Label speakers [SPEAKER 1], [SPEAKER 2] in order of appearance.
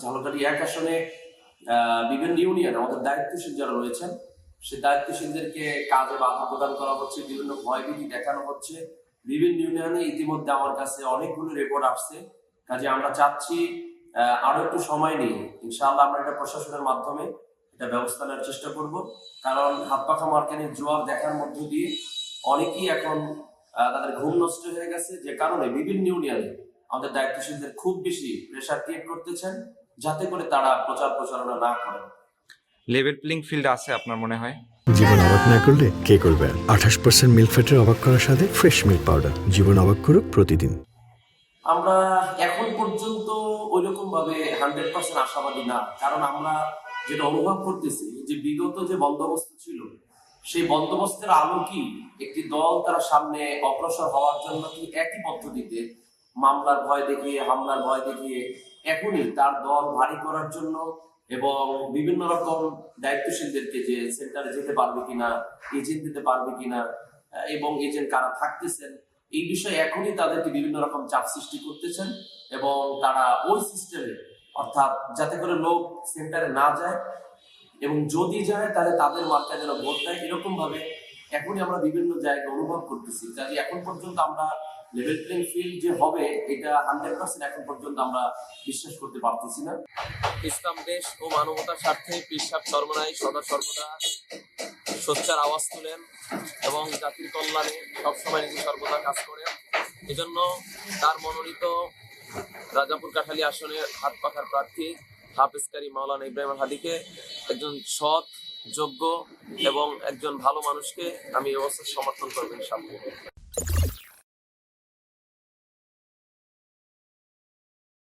[SPEAKER 1] ঝালকাঠি 1 আসনে বিভিন্ন ইউনিয়ন আমাদের দায়িত্বশীল যারা রয়েছেন সেই দায়িত্বশীলদেরকে কাজে বাধা প্রদান করা হচ্ছে, বিভিন্ন ভয়ভীতি দেখানো হচ্ছে। বিভিন্ন ইউনিয়নে ইতিমধ্যে আমার কাছে অনেকগুলো রিপোর্ট আসছে। কাজে আমরা চাচ্ছি আরো একটু সময় নিয়ে ইনশাআল্লাহ আমরা এটা প্রশাসনের মাধ্যমে এটা ব্যবস্থা নেওয়ার চেষ্টা করব। কারণ হাত পাখা মার্কেটের জোয়ার দেখার মধ্য দিয়ে অনেকেই এখন তাদের ঘুম নষ্ট হয়ে গেছে, যে কারণে বিভিন্ন ইউনিয়নে আমাদের দায়িত্বশীলদের খুব বেশি প্রেশার ক্রিয়েট করতেছেন যাতে করে তারা প্রচার প্রচারণা না করেন।
[SPEAKER 2] লেভেল প্লেইং ফিল্ড আছে আপনার মনে হয়?
[SPEAKER 3] জীবন অবাক না করলে কে করবে? 28% মিল্ক ফ্যাটের অবাক করার সাথে ফ্রেশ মিল্ক পাউডার। জীবন অবাক করুক প্রতিদিন।
[SPEAKER 1] আমরা এখন পর্যন্ত ওইরকম ভাবে 100% আশাবাদী না, কারণ আমরা যেটা অনুভব করতেছি যে বিগত যে বন্দোবস্ত ছিল সেই বন্দোবস্তের আলোকই একটি দল তারা সামনে অগ্রসর হওয়ার জন্য কি একই পদ্ধতিতে মামলার ভয় দেখিয়ে, হামলার ভয় দেখিয়ে এখনই তার দল ভারী করার জন্য এবং বিভিন্ন রকম দায়িত্বশীলদেরকে যে সেন্টারে যেতে পারবে কিনা, এজেন্ট দিতে পারবে কিনা এবং এজেন্ট কারা থাকতেছেন এই বিষয়ে এখনই তাদেরকে বিভিন্ন রকম চাপ সৃষ্টি করতেছেন এবং তারা ওই সিস্টেমে, অর্থাৎ যাতে করে লোক সেন্টারে না যায় এবং যদি যায় তাহলে তাদের মার্কা যেন ভোট দেয়, এরকম ভাবে এখনই আমরা বিভিন্ন জায়গায় অনুভব করতেছি। কাজে এখন পর্যন্ত আমরা লেভেল প্লেইং ফিল্ড যে হবে এটা 100% এখন পর্যন্ত আমরা বিশ্বাস করতে পারতেছি না। ইসলাম দেশ ও মানবতার স্বার্থে পীর সাহেব চরমনাই সদা সর্বদা সোচ্চার আওয়াজ তুলেন এবং জাতির কল্যাণে সবসময় নিজে সর্বদা কাজ করেন। এজন্য তার মনোনীত রাজাপুর কাঠালী আসনের হাত পাখার প্রার্থী হাফেজকারী মাওলানা ইব্রাহিম হাদিকে একজন সৎ, যোগ্য এবং একজন ভালো মানুষকে আমি এই অবস্থায় সমর্থন করবেন ইনশাআল্লাহ।